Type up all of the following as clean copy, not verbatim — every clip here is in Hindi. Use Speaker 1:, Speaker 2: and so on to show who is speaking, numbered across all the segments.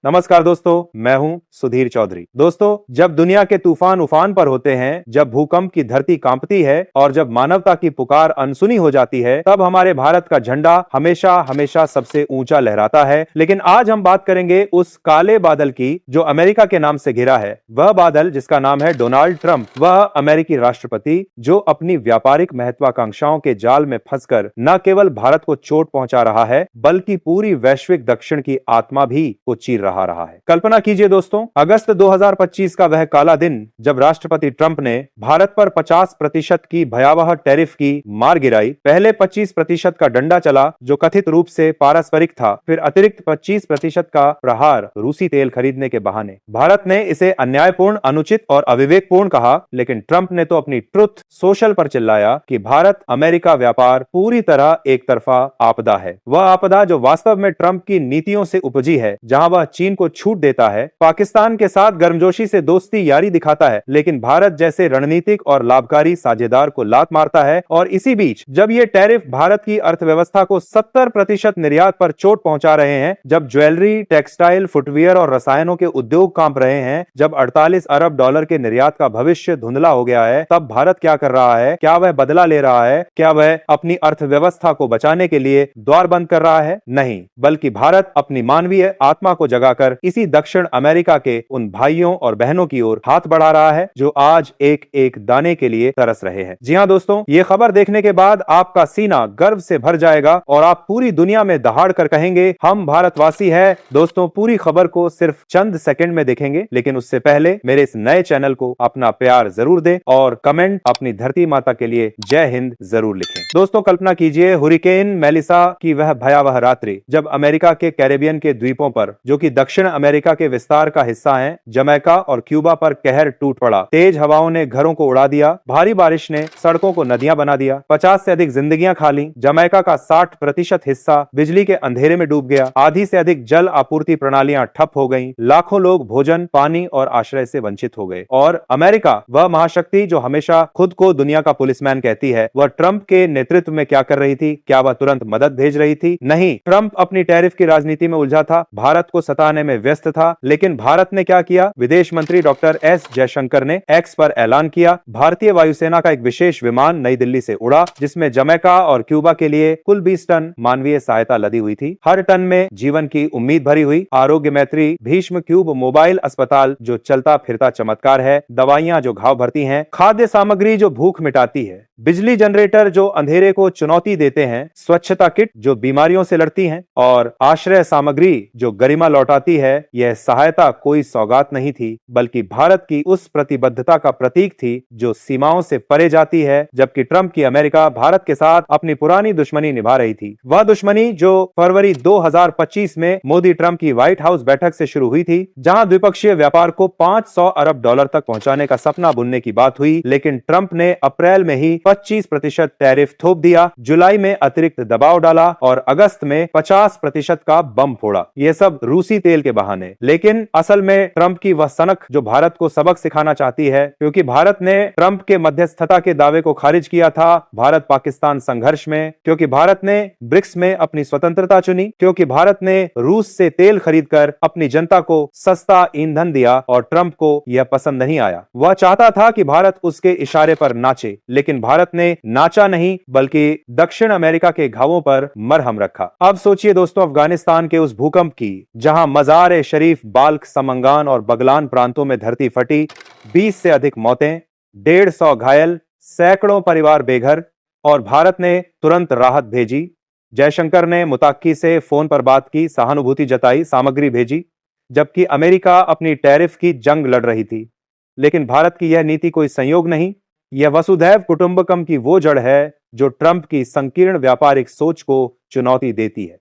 Speaker 1: नमस्कार दोस्तों, मैं हूं सुधीर चौधरी। दोस्तों, जब दुनिया के तूफान उफान पर होते हैं, जब भूकंप की धरती कांपती है और जब मानवता की पुकार अनसुनी हो जाती है, तब हमारे भारत का झंडा हमेशा हमेशा सबसे ऊंचा लहराता है। लेकिन आज हम बात करेंगे उस काले बादल की जो अमेरिका के नाम से घिरा है। वह बादल जिसका नाम है डोनाल्ड ट्रंप, वह अमेरिकी राष्ट्रपति जो अपनी व्यापारिक महत्वाकांक्षाओं के जाल में फंसकर न केवल भारत को चोट पहुंचा रहा है, बल्कि पूरी वैश्विक दक्षिण की आत्मा भी को चीर रहा है। कल्पना कीजिए दोस्तों, अगस्त 2025 का वह काला दिन जब राष्ट्रपति ट्रंप ने भारत पर 50% की भयावह टैरिफ की मार गिराई। पहले 25% का डंडा चला जो कथित रूप से पारस्परिक था, फिर अतिरिक्त 25% का प्रहार रूसी तेल खरीदने के बहाने। भारत ने इसे अन्यायपूर्ण, अनुचित और अविवेकपूर्ण कहा, लेकिन ट्रंप ने तो अपनी ट्रुथ सोशल पर चिल्लाया कि भारत अमेरिका व्यापार पूरी तरह एक तरफा आपदा है। वह आपदा जो वास्तव में ट्रंप की नीतियों से उपजी है, जहां वह चीन को छूट देता है, पाकिस्तान के साथ गर्मजोशी से दोस्ती यारी दिखाता है, लेकिन भारत जैसे रणनीतिक और लाभकारी साझेदार को लात मारता है। और इसी बीच जब ये टैरिफ भारत की अर्थव्यवस्था को 70% निर्यात पर चोट पहुंचा रहे हैं, जब ज्वेलरी, टेक्सटाइल, फुटवियर और रसायनों के उद्योग कांप रहे हैं, जब 48 अरब डॉलर के निर्यात का भविष्य धुंधला हो गया है, तब भारत क्या कर रहा है? क्या वह बदला ले रहा है? क्या वह अपनी अर्थव्यवस्था को बचाने के लिए द्वार बंद कर रहा है? नहीं, बल्कि भारत अपनी मानवीय आत्मा को जगाकर इसी दक्षिण अमेरिका के उन भाइयों और बहनों की ओर हाथ बढ़ा रहा है जो आज एक एक दाने के लिए तरस रहे हैं। जी हां दोस्तों, ये खबर देखने के बाद आपका सीना गर्व से भर जाएगा और आप पूरी दुनिया में दहाड़ कर कहेंगे, हम भारतवासी हैं। दोस्तों, पूरी खबर को सिर्फ चंद सेकंड में देखेंगे, लेकिन उससे पहले मेरे इस नए चैनल को अपना प्यार जरूर दें और कमेंट अपनी धरती माता के लिए जय हिंद जरूर लिखें। दोस्तों, कल्पना कीजिए हुरिकेन मेलिसा की वह भयावह रात्रि जब अमेरिका के कैरेबियन के द्वीपों पर, जो कि दक्षिण अमेरिका के विस्तार का हिस्सा हैं, जमैका और क्यूबा पर कहर टूट पड़ा। तेज हवाओं ने घरों को उड़ा दिया, भारी बारिश ने सड़कों को नदियां बना दिया, 50 से अधिक जिंदगियां खा ली। जमैका का 60% हिस्सा बिजली के अंधेरे में डूब गया। आधी से अधिक जल आपूर्ति प्रणालियां ठप हो गईं। लाखों लोग भोजन, पानी और आश्रय से वंचित हो गए। और अमेरिका, वह महाशक्ति जो हमेशा खुद को दुनिया का पुलिसमैन कहती है, वह ट्रंप के नेतृत्व में क्या कर रही थी? क्या वह तुरंत मदद भेज रही थी? नहीं, ट्रंप अपनी टैरिफ की राजनीति में उलझा था, भारत को सताने में व्यस्त था। लेकिन भारत ने क्या किया? विदेश मंत्री डॉक्टर एस जयशंकर ने एक्स पर ऐलान किया, भारतीय वायुसेना का एक विशेष विमान नई दिल्ली से उड़ा, जिसमें जमैका और क्यूबा के लिए कुल 20 टन मानवीय सहायता लदी हुई थी। हर टन में जीवन की उम्मीद भरी हुई। आरोग्य मैत्री भीष्म क्यूब मोबाइल अस्पताल जो चलता फिरता चमत्कार है, दवाइयां जो घाव भरती हैं, खाद्य सामग्री जो भूख मिटाती है, बिजली जनरेटर जो अंधेरे को चुनौती देते हैं, स्वच्छता किट जो बीमारियों से लड़ती हैं, और आश्रय सामग्री जो गरिमा लौटाती है। यह सहायता कोई सौगात नहीं थी, बल्कि भारत की उस प्रतिबद्धता का प्रतीक थी जो सीमाओं से परे जाती है। जबकि ट्रंप की अमेरिका भारत के साथ अपनी पुरानी दुश्मनी निभा रही थी, वह दुश्मनी जो फरवरी 2025 में मोदी ट्रंप की व्हाइट हाउस बैठक से शुरू हुई थी, जहां द्विपक्षीय व्यापार को 500 अरब डॉलर तक पहुंचाने का सपना बुनने की बात हुई। लेकिन ट्रंप ने अप्रैल में ही 25% टैरिफ थोप दिया, जुलाई में अतिरिक्त दबाव डाला और अगस्त में 50% का बम फोड़ा। यह सब रूसी तेल के बहाने। लेकिन असल में ट्रंप की वह सनक जो भारत को सबक सिखाना चाहती है, क्योंकि भारत ने ट्रंप के मध्यस्थता के दावे को खारिज किया था भारत पाकिस्तान संघर्ष में, क्योंकि भारत ने ब्रिक्स में अपनी स्वतंत्रता चुनी, क्योंकि भारत ने रूस से तेल खरीदकर अपनी जनता को सस्ता ईंधन दिया और ट्रंप को यह पसंद नहीं आया। वह चाहता था कि भारत उसके इशारे पर नाचे, लेकिन भारत ने नाचा नहीं, बल्कि दक्षिण अमेरिका के घावों पर मरहम रखा। अब सोचिए दोस्तों, अफगानिस्तान के उस भूकंप की, जहां मजार शरीफ, बाल्क, समंगान और बगलान प्रांतों में धरती फटी, 20 से अधिक मौतें, 150 घायल, सैकड़ों परिवार बेघर, और भारत ने तुरंत राहत भेजी। जयशंकर ने मुताक्की से फोन पर बात की, सहानुभूति जताई, सामग्री भेजी, जबकि अमेरिका अपनी टैरिफ की जंग लड़ रही थी। लेकिन भारत की यह नीति कोई संयोग नहीं, यह वसुधैव कुटुंबकम की वो जड़ है जो ट्रंप की संकीर्ण व्यापारिक सोच को चुनौती देती है।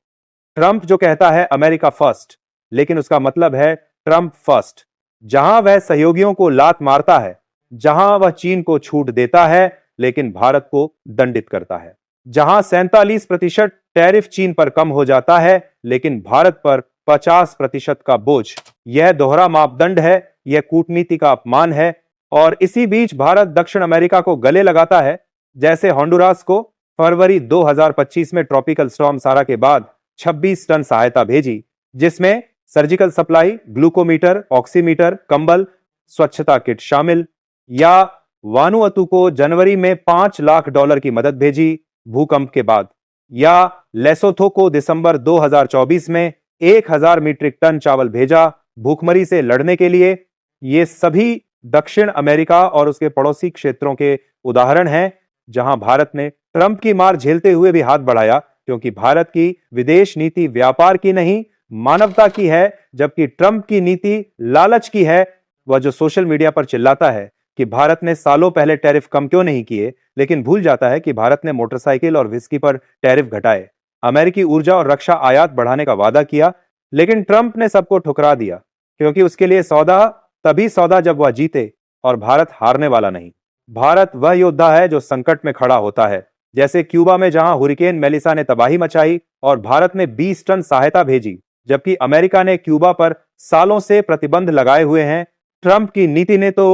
Speaker 1: ट्रंप जो कहता है अमेरिका फर्स्ट, लेकिन उसका मतलब है ट्रंप फर्स्ट। जहां वह सहयोगियों को लात मारता है, जहां वह चीन को छूट देता है, लेकिन भारत को दंडित करता है। जहां 47% टैरिफ चीन पर कम हो जाता है, लेकिन भारत पर 50% का बोझ। यह दोहरा मापदंड है, यह कूटनीति का अपमान है। और इसी बीच भारत दक्षिण अमेरिका को गले लगाता है, जैसे होंडुरास को फरवरी 2025 में ट्रॉपिकल स्टॉर्म सारा के बाद 26 टन सहायता भेजी, जिसमें सर्जिकल सप्लाई, ग्लूकोमीटर, ऑक्सीमीटर, कंबल, स्वच्छता किट शामिल। या वानुअतु को जनवरी में $5 लाख की मदद भेजी भूकंप के बाद। या लेसोथो को दिसंबर 2024 में 1000 मीट्रिक टन चावल भेजा भूखमरी से लड़ने के लिए। ये सभी दक्षिण अमेरिका और उसके पड़ोसी क्षेत्रों के उदाहरण हैं जहां भारत ने ट्रंप की मार झेलते हुए भी हाथ बढ़ाया, क्योंकि भारत की विदेश नीति व्यापार की नहीं, मानवता की है, जबकि ट्रंप की नीति लालच की है। वह जो सोशल मीडिया पर चिल्लाता है कि भारत ने सालों पहले टैरिफ कम क्यों नहीं किए, लेकिन भूल जाता है कि भारत ने मोटरसाइकिल और विस्की पर टैरिफ घटाए, अमेरिकी ऊर्जा और रक्षा आयात बढ़ाने का वादा किया, लेकिन ट्रंप ने सबको ठुकरा दिया, क्योंकि उसके लिए सौदा तभी सौदा जब वह जीते, और भारत हारने वाला नहीं। भारत वह योद्धा है जो संकट में खड़ा होता है, जैसे क्यूबा में जहां हुरिकेन मेलिसा ने तबाही मचाई और भारत ने 20 टन सहायता भेजी, जबकि अमेरिका ने क्यूबा पर सालों से प्रतिबंध लगाए हुए हैं। ट्रंप की नीति ने तो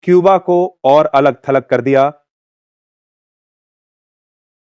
Speaker 1: क्यूबा को और अलग थलग कर दिया।